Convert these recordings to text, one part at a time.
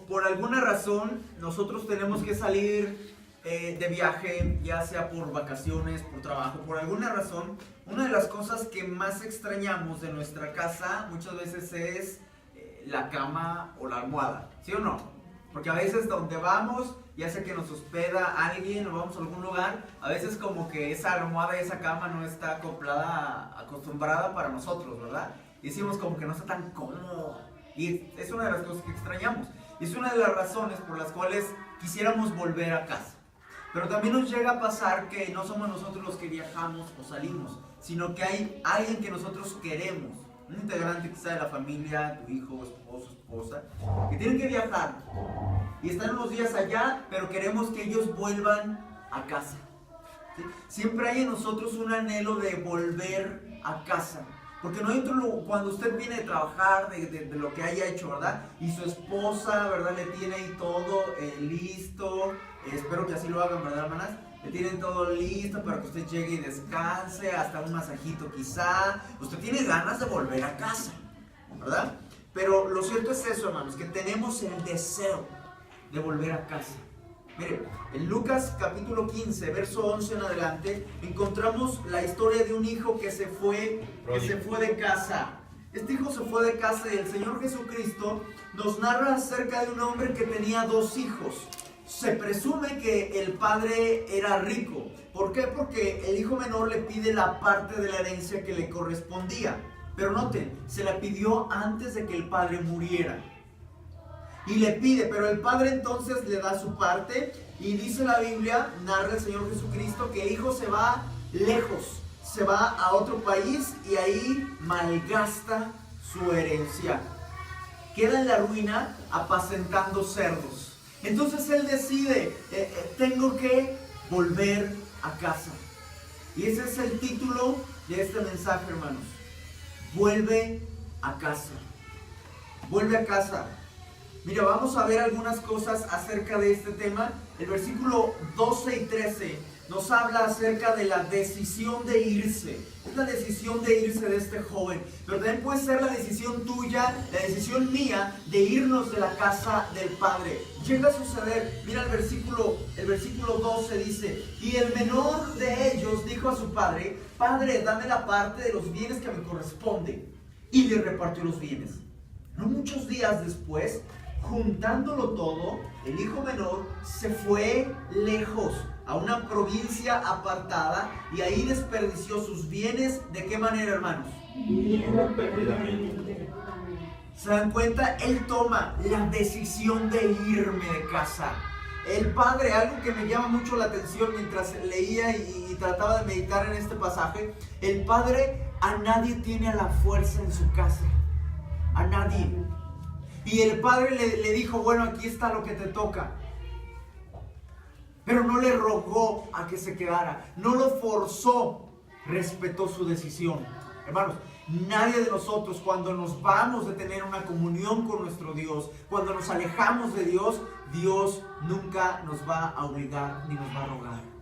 por alguna razón nosotros tenemos que salir de viaje, ya sea por vacaciones, por trabajo, por alguna razón, una de las cosas que más extrañamos de nuestra casa muchas veces es la cama o la almohada, ¿sí o no? Porque a veces donde vamos, ya sea que nos hospeda alguien o vamos a algún lugar, a veces como que esa almohada y esa cama no está acostumbrada para nosotros, ¿verdad? Y decimos como que no está tan cómodo. Y es una de las cosas que extrañamos. Y es una de las razones por las cuales quisiéramos volver a casa. Pero también nos llega a pasar que no somos nosotros los que viajamos o salimos, sino que hay alguien que nosotros queremos, un integrante quizá de la familia, tu hijo, esposo, esposa, que tienen que viajar y están unos días allá, pero queremos que ellos vuelvan a casa. ¿Sí? Siempre hay en nosotros un anhelo de volver a casa. Porque no hay otro lugar, cuando usted viene de trabajar, de lo que haya hecho, ¿verdad? Y su esposa, ¿verdad? Le tiene ahí todo listo. Espero que así lo hagan, ¿verdad, hermanas? Le tienen todo listo para que usted llegue y descanse, hasta un masajito quizá. Usted tiene ganas de volver a casa, ¿verdad? Pero lo cierto es eso, hermanos, que tenemos el deseo de volver a casa. Mire, en Lucas capítulo 15, verso 11 en adelante, encontramos la historia de un hijo que se fue de casa. Este hijo se fue de casa y el Señor Jesucristo nos narra acerca de un hombre que tenía 2 hijos. Se presume que el padre era rico. ¿Por qué? Porque el hijo menor le pide la parte de la herencia que le correspondía. Pero noten, se la pidió antes de que el padre muriera. Y le pide, pero el padre entonces le da su parte y dice la Biblia, narra el Señor Jesucristo, que el hijo se va lejos, se va a otro país y ahí malgasta su herencia. Queda en la ruina apacentando cerdos. Entonces él decide, tengo que volver a casa. Y ese es el título de este mensaje, hermanos. Vuelve a casa. Vuelve a casa. Mira, vamos a ver algunas cosas acerca de este tema. El versículo 12 y 13 nos habla acerca de la decisión de irse. Es la decisión de irse de este joven. Pero también puede ser la decisión tuya, la decisión mía, de irnos de la casa del Padre. Llega a suceder, mira el versículo 12 dice, y el menor de ellos dijo a su padre, Padre, dame la parte de los bienes que me corresponde. Y le repartió los bienes. No muchos días después, juntándolo todo, el hijo menor se fue lejos, a una provincia apartada, y ahí desperdició sus bienes. ¿De qué manera, hermanos? ¿Se dan cuenta? Él toma la decisión de irme de casa. El padre, algo que me llama mucho la atención mientras leía y trataba de meditar en este pasaje, el padre a nadie tiene a la fuerza en su casa. A nadie. Y el padre le dijo, bueno, aquí está lo que te toca. Pero no le rogó a que se quedara. No lo forzó. Respetó su decisión. Hermanos, nadie de nosotros cuando nos vamos de tener una comunión con nuestro Dios, cuando nos alejamos de Dios, Dios nunca nos va a obligar ni nos va a rogar.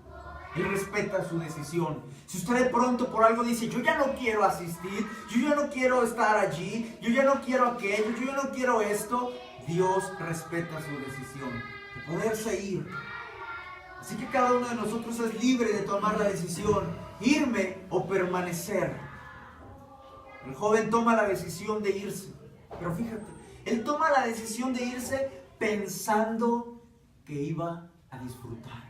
Él respeta su decisión. Si usted de pronto por algo dice, yo ya no quiero asistir, yo ya no quiero estar allí, yo ya no quiero aquello, yo ya no quiero esto, Dios respeta su decisión de poderse ir. Así que cada uno de nosotros es libre de tomar la decisión, irme o permanecer. El joven toma la decisión de irse, pero fíjate, él toma la decisión de irse pensando que iba a disfrutar.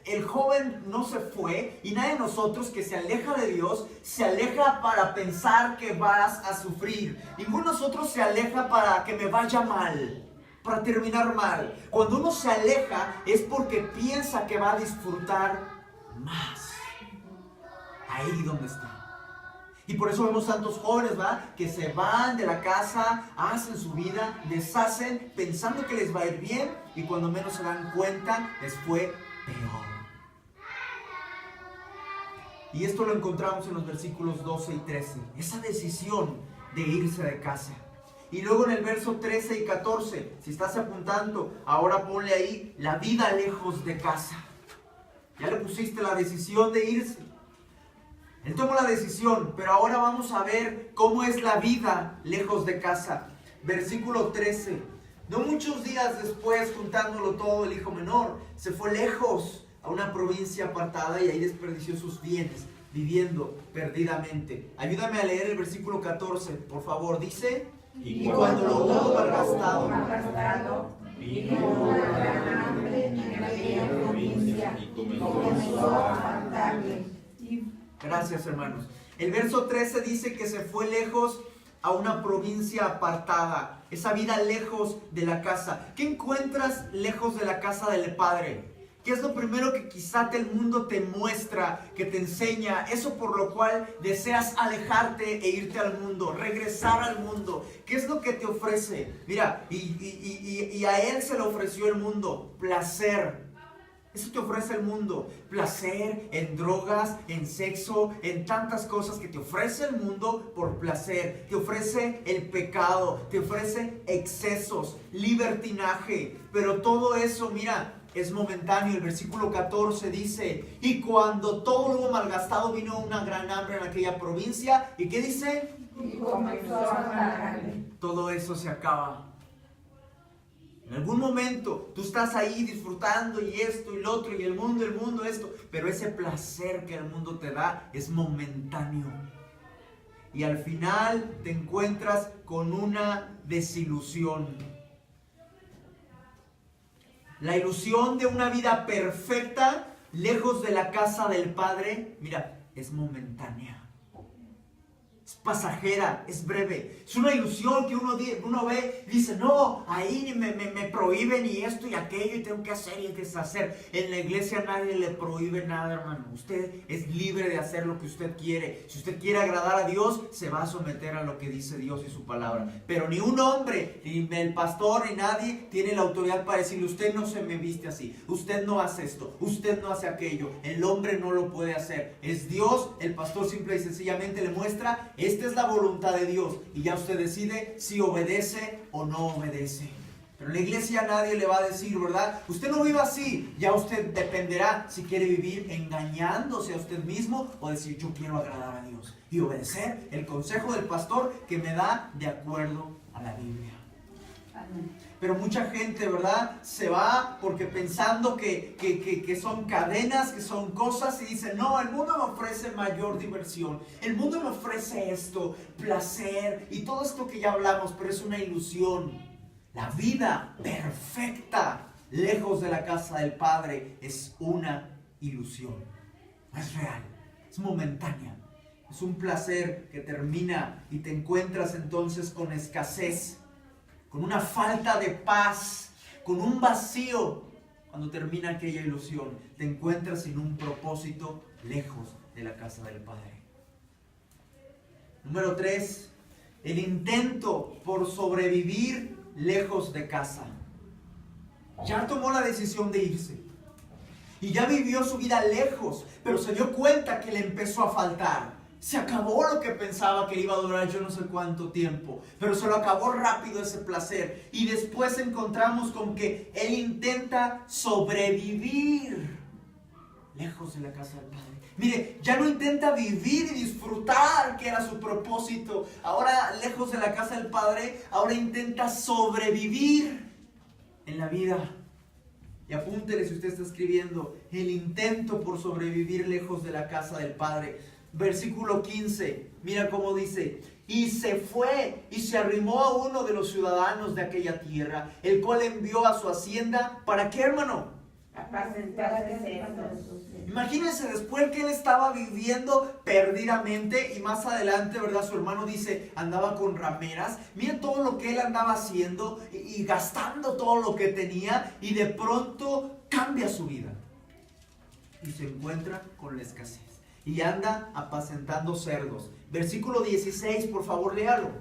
El joven no se fue y nadie de nosotros que se aleja de Dios se aleja para pensar que vas a sufrir. Ninguno de nosotros se aleja para que me vaya mal, para terminar mal. Cuando uno se aleja es porque piensa que va a disfrutar más. Ahí donde está. Y por eso vemos tantos jóvenes, ¿va? Que se van de la casa, hacen su vida, deshacen pensando que les va a ir bien y cuando menos se dan cuenta les fue peor. Y esto lo encontramos en los versículos 12 y 13. Esa decisión de irse de casa. Y luego en el verso 13 y 14, si estás apuntando, ahora ponle ahí la vida lejos de casa. Ya le pusiste la decisión de irse. Él tomó la decisión, pero ahora vamos a ver cómo es la vida lejos de casa. versículo 13. No muchos días después, juntándolo todo, el hijo menor se fue lejos a una provincia apartada y ahí desperdició sus bienes, viviendo perdidamente. Ayúdame a leer el versículo 14, por favor. Dice: y cuando lo hubo malgastado, vino una gran hambre en aquella provincia y comenzó a faltarle. Gracias, hermanos. El verso 13 dice que se fue lejos a una provincia apartada. Esa vida lejos de la casa. ¿Qué encuentras lejos de la casa del Padre? ¿Qué es lo primero que quizá el mundo te muestra, que te enseña? Eso por lo cual deseas alejarte e irte al mundo, regresar al mundo. ¿Qué es lo que te ofrece? Mira, y a él se le ofreció el mundo, placer. Eso te ofrece el mundo, placer en drogas, en sexo, en tantas cosas que te ofrece el mundo por placer. Te ofrece el pecado, te ofrece excesos, libertinaje. Pero todo eso, mira, es momentáneo. El versículo 14 dice: y cuando todo lo hubo malgastado, vino una gran hambre en aquella provincia. ¿Y qué dice? Y comenzó a faltarle. Todo eso se acaba. En algún momento tú estás ahí disfrutando y esto y lo otro y el mundo esto, pero ese placer que el mundo te da es momentáneo. Y al final te encuentras con una desilusión. La ilusión de una vida perfecta, lejos de la casa del Padre, mira, es momentánea. Es pasajera, es breve. Es una ilusión que uno ve y dice: no, ahí me prohíben y esto y aquello y tengo que hacer y deshacer. En la iglesia nadie le prohíbe nada, hermano. Usted es libre de hacer lo que usted quiere. Si usted quiere agradar a Dios, se va a someter a lo que dice Dios y su palabra. Pero ni un hombre, ni el pastor, ni nadie tiene la autoridad para decirle: usted no se me viste así, usted no hace esto, usted no hace aquello. El hombre no lo puede hacer. Es Dios. El pastor simple y sencillamente le muestra: esta es la voluntad de Dios, y ya usted decide si obedece o no obedece. Pero en la iglesia nadie le va a decir, ¿verdad? Usted no viva así. Ya usted dependerá si quiere vivir engañándose a usted mismo o decir: yo quiero agradar a Dios y obedecer el consejo del pastor que me da de acuerdo a la Biblia. Pero mucha gente, ¿verdad?, se va porque pensando que son cadenas, que son cosas, y dice: no, el mundo me ofrece mayor diversión, el mundo me ofrece esto, placer y todo esto que ya hablamos, pero es una ilusión. La vida perfecta lejos de la casa del Padre es una ilusión, no es real, es momentánea, es un placer que termina y te encuentras entonces con escasez, con una falta de paz, con un vacío. Cuando termina aquella ilusión, te encuentras sin un propósito lejos de la casa del Padre. Número 3, el intento por sobrevivir lejos de casa. Ya tomó la decisión de irse y ya vivió su vida lejos, pero se dio cuenta que le empezó a faltar. Se acabó lo que pensaba que iba a durar yo no sé cuánto tiempo, pero se lo acabó rápido ese placer. Y después encontramos con que él intenta sobrevivir lejos de la casa del Padre. Mire, ya no intenta vivir y disfrutar, que era su propósito. Ahora, lejos de la casa del Padre, ahora intenta sobrevivir en la vida. Y apúntele si usted está escribiendo: el intento por sobrevivir lejos de la casa del Padre. Versículo 15, mira cómo dice: y se fue y se arrimó a uno de los ciudadanos de aquella tierra, el cual envió a su hacienda. ¿Para qué, hermano? Apacentar cerdos. Imagínense, después que él estaba viviendo perdidamente, y más adelante, ¿verdad?, su hermano dice, andaba con rameras. Miren todo lo que él andaba haciendo y gastando todo lo que tenía, y de pronto cambia su vida y se encuentra con la escasez y anda apacentando cerdos. Versículo 16, por favor, léalo.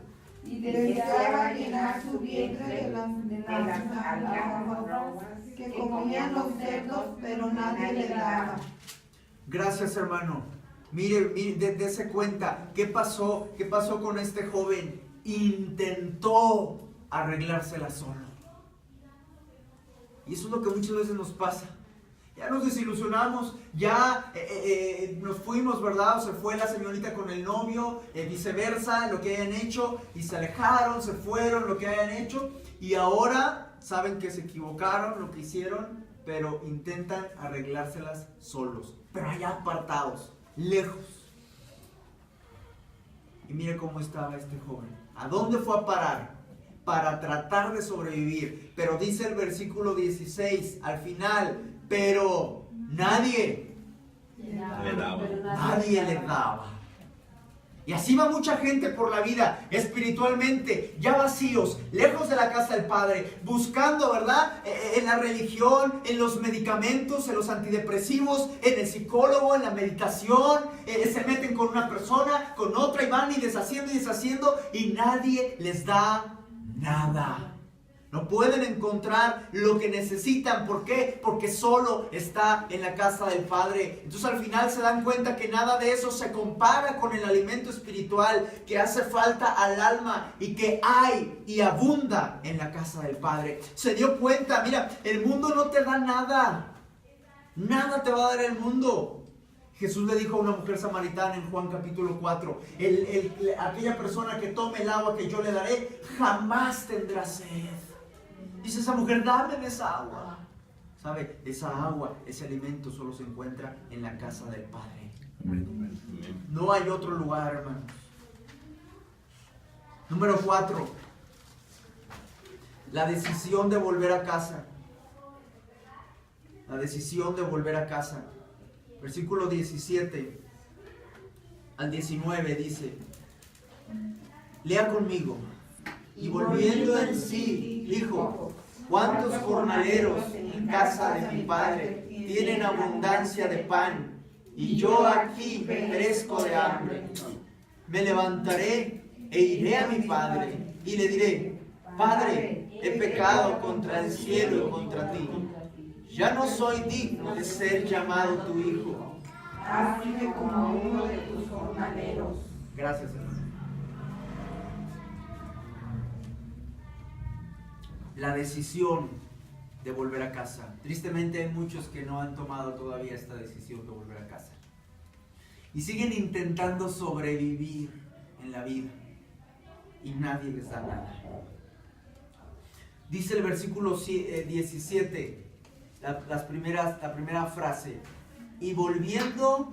Y deseaba llenar su vientre de las algarrobas que comían los cerdos, pero nadie le daba. Gracias, hermano. Mire, dése cuenta. ¿Qué pasó con este joven? Intentó arreglársela solo. Y eso es lo que muchas veces nos pasa. Ya nos desilusionamos, ya nos fuimos, ¿verdad? O se fue la señorita con el novio, viceversa, lo que hayan hecho, y se alejaron, se fueron, lo que hayan hecho, y ahora saben que se equivocaron, lo que hicieron, pero intentan arreglárselas solos, pero allá apartados, lejos. Y mire cómo estaba este joven. ¿A dónde fue a parar? Para tratar de sobrevivir. Pero dice el versículo 16, al final, pero nadie le daba. Y así va mucha gente por la vida, espiritualmente, ya vacíos, lejos de la casa del Padre, buscando, ¿verdad? En la religión, en los medicamentos, en los antidepresivos, en el psicólogo, en la meditación, se meten con una persona, con otra, y van y deshaciendo, y nadie les da nada. No pueden encontrar lo que necesitan. ¿Por qué? Porque solo está en la casa del Padre. Entonces al final se dan cuenta que nada de eso se compara con el alimento espiritual que hace falta al alma y que hay y abunda en la casa del Padre. Se dio cuenta, mira, el mundo no te da nada. Nada te va a dar el mundo. Jesús le dijo a una mujer samaritana en Juan capítulo 4, aquella persona que tome el agua que yo le daré, jamás tendrá sed. Dice esa mujer, dame de esa agua. ¿Sabe? Esa agua, ese alimento solo se encuentra en la casa del Padre. No hay otro lugar, hermanos. Número 4. La decisión de volver a casa. La decisión de volver a casa. Versículo 17 al 19 dice, lea conmigo. Y volviendo en sí, dijo, ¿cuántos jornaleros en casa de mi padre tienen abundancia de pan? Y yo aquí perezco de hambre. Me levantaré e iré a mi padre y le diré, Padre, he pecado contra el cielo y contra ti. Ya no soy digno de ser llamado tu hijo. Hazme como uno de tus jornaleros. Gracias, hermano. La decisión de volver a casa. Tristemente hay muchos que no han tomado todavía esta decisión de volver a casa. Y siguen intentando sobrevivir en la vida. Y nadie les da nada. Dice el versículo 17, la primera frase. Y volviendo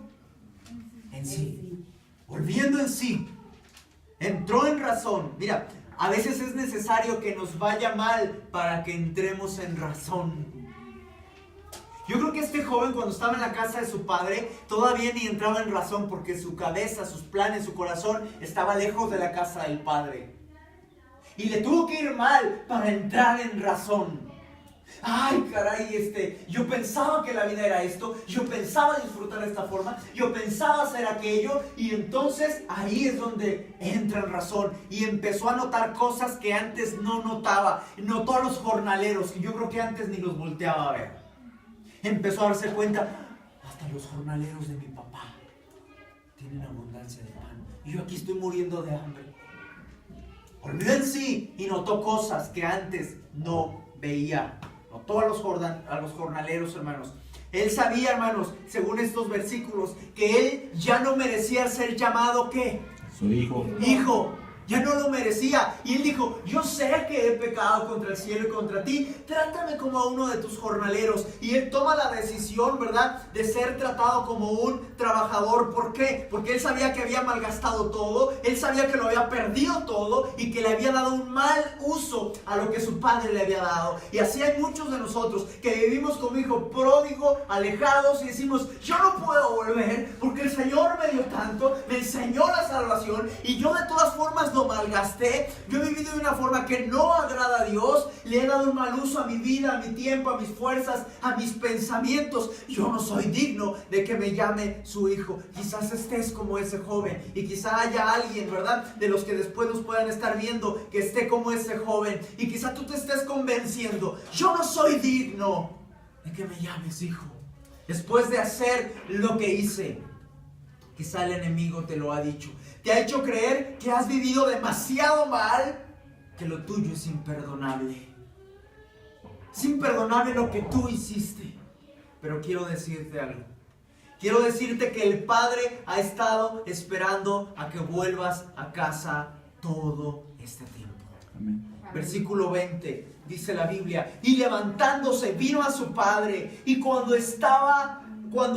en sí. Volviendo en sí. Entró en razón. Mira, a veces es necesario que nos vaya mal para que entremos en razón. Yo creo que este joven, cuando estaba en la casa de su padre, todavía ni entraba en razón porque su cabeza, sus planes, su corazón estaba lejos de la casa del Padre. Y le tuvo que ir mal para entrar en razón. Ay, caray, yo pensaba que la vida era esto, yo pensaba disfrutar de esta forma, yo pensaba hacer aquello, y entonces ahí es donde entra en razón y empezó a notar cosas que antes no notaba. Notó a los jornaleros, que yo creo que antes ni los volteaba a ver. Empezó a darse cuenta, hasta los jornaleros de mi papá tienen abundancia de pan, y yo aquí estoy muriendo de hambre. Volvió en sí y notó cosas que antes no veía. Notó a los jornaleros, hermanos. Él sabía, hermanos, según estos versículos, que él ya no merecía ser llamado, ¿qué? Su hijo. Hijo. Ya no lo merecía. Y él dijo, yo sé que he pecado contra el cielo y contra ti. Trátame como a uno de tus jornaleros. Y él toma la decisión, ¿verdad?, de ser tratado como un trabajador. ¿Por qué? Porque él sabía que había malgastado todo. Él sabía que lo había perdido todo y que le había dado un mal uso a lo que su padre le había dado. Y así hay muchos de nosotros que vivimos como hijo pródigo, alejados, y decimos, yo no puedo volver porque el Señor me dio tanto, me enseñó la salvación y yo de todas formas lo malgasté. Yo he vivido de una forma que no agrada a Dios. Le he dado un mal uso a mi vida, a mi tiempo, a mis fuerzas, a mis pensamientos. Yo no soy digno de que me llame su hijo. Quizás estés como ese joven y quizá haya alguien, ¿verdad?, de los que después nos puedan estar viendo que esté como ese joven, y quizá tú te estés convenciendo, yo no soy digno de que me llames hijo después de hacer lo que hice. Quizá el enemigo te lo ha dicho. Te ha hecho creer que has vivido demasiado mal, que lo tuyo es imperdonable. Es imperdonable lo que tú hiciste. Pero quiero decirte algo. Quiero decirte que el Padre ha estado esperando a que vuelvas a casa todo este tiempo. Amén. Versículo 20, dice la Biblia, y levantándose vino a su padre, y cuando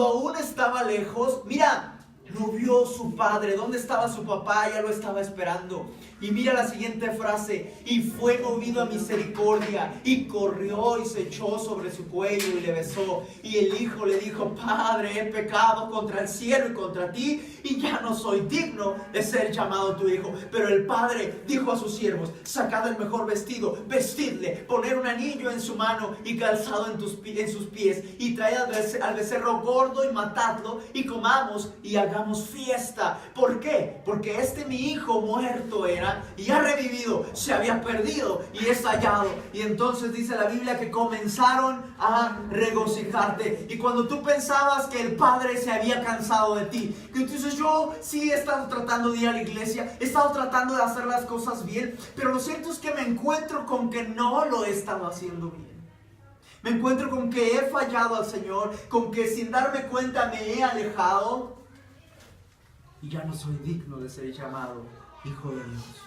aún estaba lejos, mira, lo vio su padre. ¿Dónde estaba su papá? Ya lo estaba esperando. Y mira la siguiente frase, y fue movido a misericordia, y corrió y se echó sobre su cuello y le besó. Y el hijo le dijo, Padre, he pecado contra el cielo y contra ti, y ya no soy digno de ser llamado tu hijo. Pero el padre dijo a sus siervos, sacad el mejor vestido, vestidle, poner un anillo en su mano y calzado en sus pies, y traed al becerro gordo y matadlo, y comamos y hagamos fiesta. ¿Por qué? Porque mi hijo muerto era y ha revivido, se había perdido y es hallado. Y entonces dice la Biblia que comenzaron a regocijarte. Y cuando tú pensabas que el Padre se había cansado de ti, que tú dices, yo sí he estado tratando de ir a la iglesia, he estado tratando de hacer las cosas bien, pero lo cierto es que me encuentro con que no lo he estado haciendo bien. Me encuentro con que he fallado al Señor, con que sin darme cuenta me he alejado y ya no soy digno de ser llamado hijo de Dios.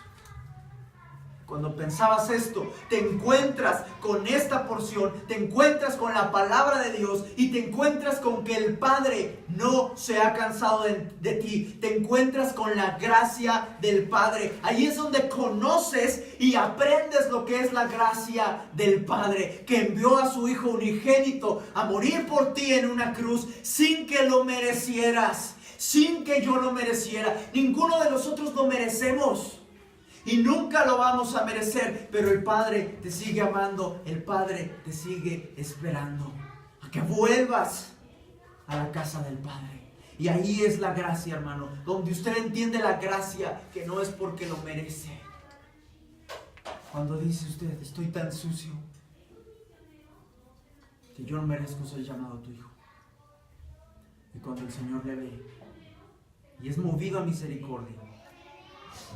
Cuando pensabas esto, te encuentras con esta porción, te encuentras con la palabra de Dios y te encuentras con que el Padre no se ha cansado de ti. Te encuentras con la gracia del Padre. Ahí es donde conoces y aprendes lo que es la gracia del Padre, que envió a su Hijo unigénito a morir por ti en una cruz sin que lo merecieras, sin que yo lo mereciera. Ninguno de nosotros lo merecemos. Y nunca lo vamos a merecer, pero el Padre te sigue amando, el Padre te sigue esperando a que vuelvas a la casa del Padre. Y ahí es la gracia, hermano, donde usted entiende la gracia, que no es porque lo merece. Cuando dice usted, estoy tan sucio que yo no merezco ser llamado tu hijo. Y cuando el Señor le ve y es movido a misericordia,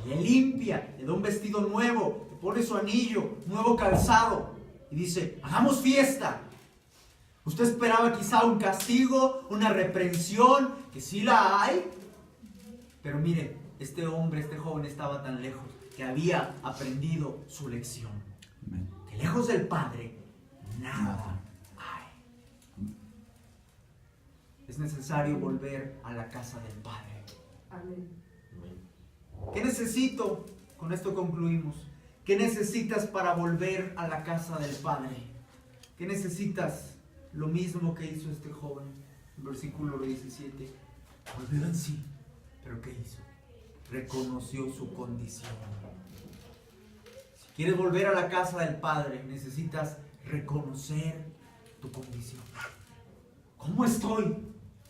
le limpia, le da un vestido nuevo, le pone su anillo, nuevo calzado y dice, hagamos fiesta. Usted esperaba quizá un castigo, una reprensión, que sí la hay, pero mire, este joven estaba tan lejos que había aprendido su lección. Amén. Que lejos del Padre nada hay. Es necesario volver a la casa del Padre. Amén. ¿Qué necesito? Con esto concluimos. ¿Qué necesitas para volver a la casa del Padre? ¿Qué necesitas? Lo mismo que hizo este joven. Versículo 17. Volvió en sí. ¿Pero qué hizo? Reconoció su condición. Si quieres volver a la casa del Padre, necesitas reconocer tu condición. ¿Cómo estoy?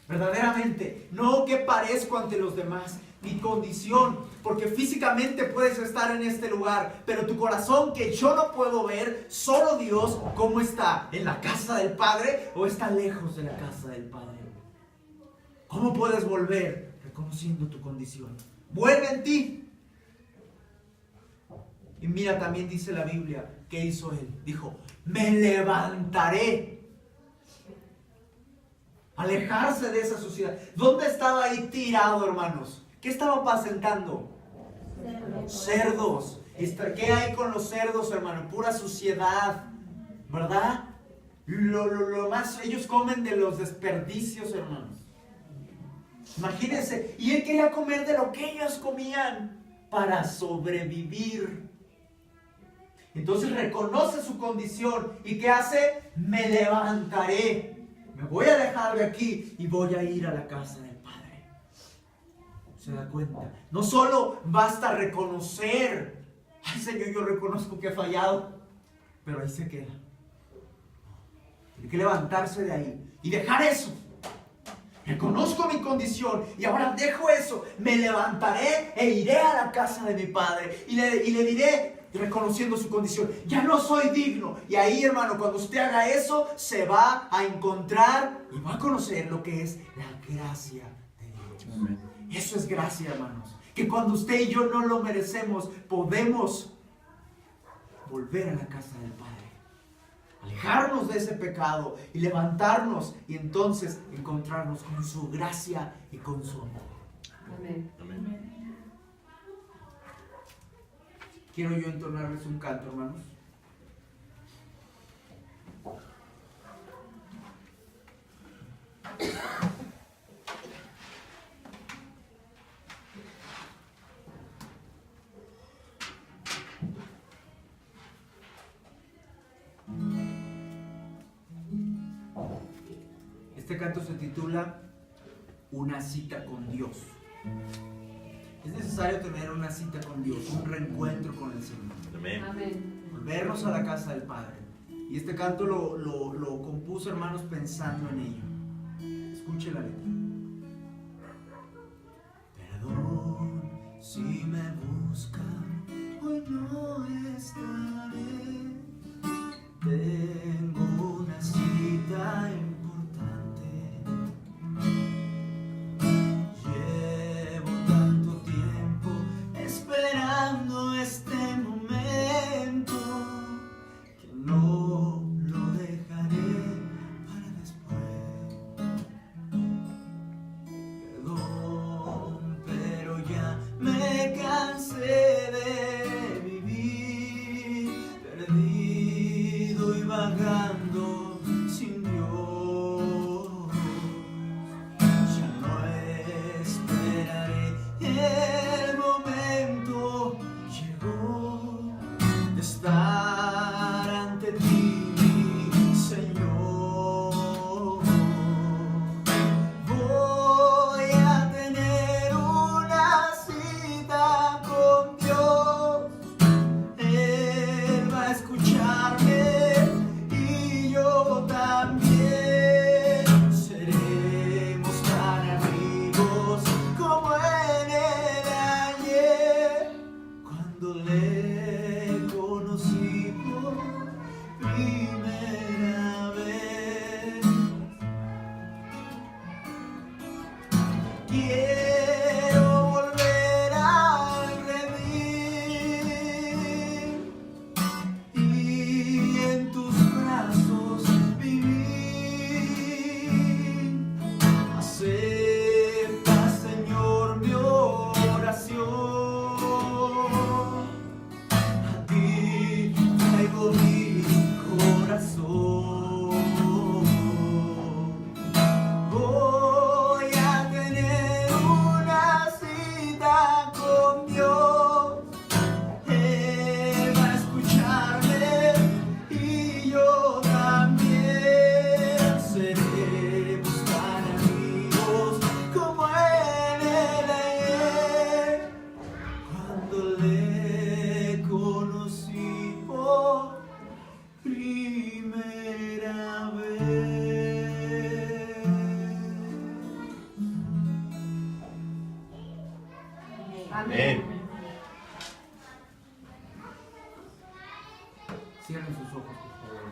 Verdaderamente. No que parezco ante los demás. Mi condición, porque físicamente puedes estar en este lugar, pero tu corazón, que yo no puedo ver, solo Dios, ¿cómo está? ¿En la casa del Padre o está lejos de la casa del Padre? ¿Cómo puedes volver? Reconociendo tu condición. Vuelve en ti. Y mira, también dice la Biblia, ¿qué hizo él? Dijo, me levantaré. Alejarse de esa suciedad. ¿Dónde estaba ahí tirado, hermanos? ¿Qué estaba apacentando? Cerdos. ¿Qué hay con los cerdos, hermano? Pura suciedad, ¿verdad? Lo más, ellos comen de los desperdicios, hermanos. Imagínense, y él quería comer de lo que ellos comían para sobrevivir. Entonces reconoce su condición. ¿Y qué hace? Me levantaré. Me voy a dejar de aquí y voy a ir a la casa del Padre. ¿Se da cuenta? No solo basta reconocer, ay Señor, yo reconozco que he fallado, pero ahí se queda. Tiene que levantarse de ahí y dejar eso. Reconozco mi condición y ahora dejo eso. Me levantaré e iré a la casa de mi Padre y le diré, reconociendo su condición, ya no soy digno. Y ahí, hermano, cuando usted haga eso, se va a encontrar y va a conocer lo que es la gracia de Dios. Amén. Eso es gracia, hermanos. Que cuando usted y yo no lo merecemos, podemos volver a la casa del Padre. alejarnos de ese pecado y levantarnos y entonces encontrarnos con su gracia y con su amor. Amén. Amén. Quiero yo entonarles un canto, hermanos. Este canto se titula Una cita con Dios. Es necesario tener una cita con Dios, un reencuentro con el Señor. Amén. Amén. Volvernos a la casa del Padre. Y este canto lo compuso, hermanos, pensando en ello. Escuche la letra. Perdón si me buscan, hoy no estaré. Tengo una cita importante. Llevo tanto tiempo esperando este momento que no lo dejaré para después. Perdón, pero ya me cansé de vivir perdido y vagando sin Dios. Ya no esperaré, el momento llegó de estar ante ti, mi Señor. Voy a tener una cita con Dios. Él va a escucharme y yo también. Seremos tan amigos como en el ayer, cuando le conocí por primera vez. Quiero volver al redil y en tus brazos vivir. Acepta, Señor, mi oración. A ti traigo mi corazón. Voy a tener una cita con Dios. Él va a escucharme y yo también. Seremos tan amigos como en el ayer, cuando le conocí por primera vez. Amén. Cierren sus ojos, por favor.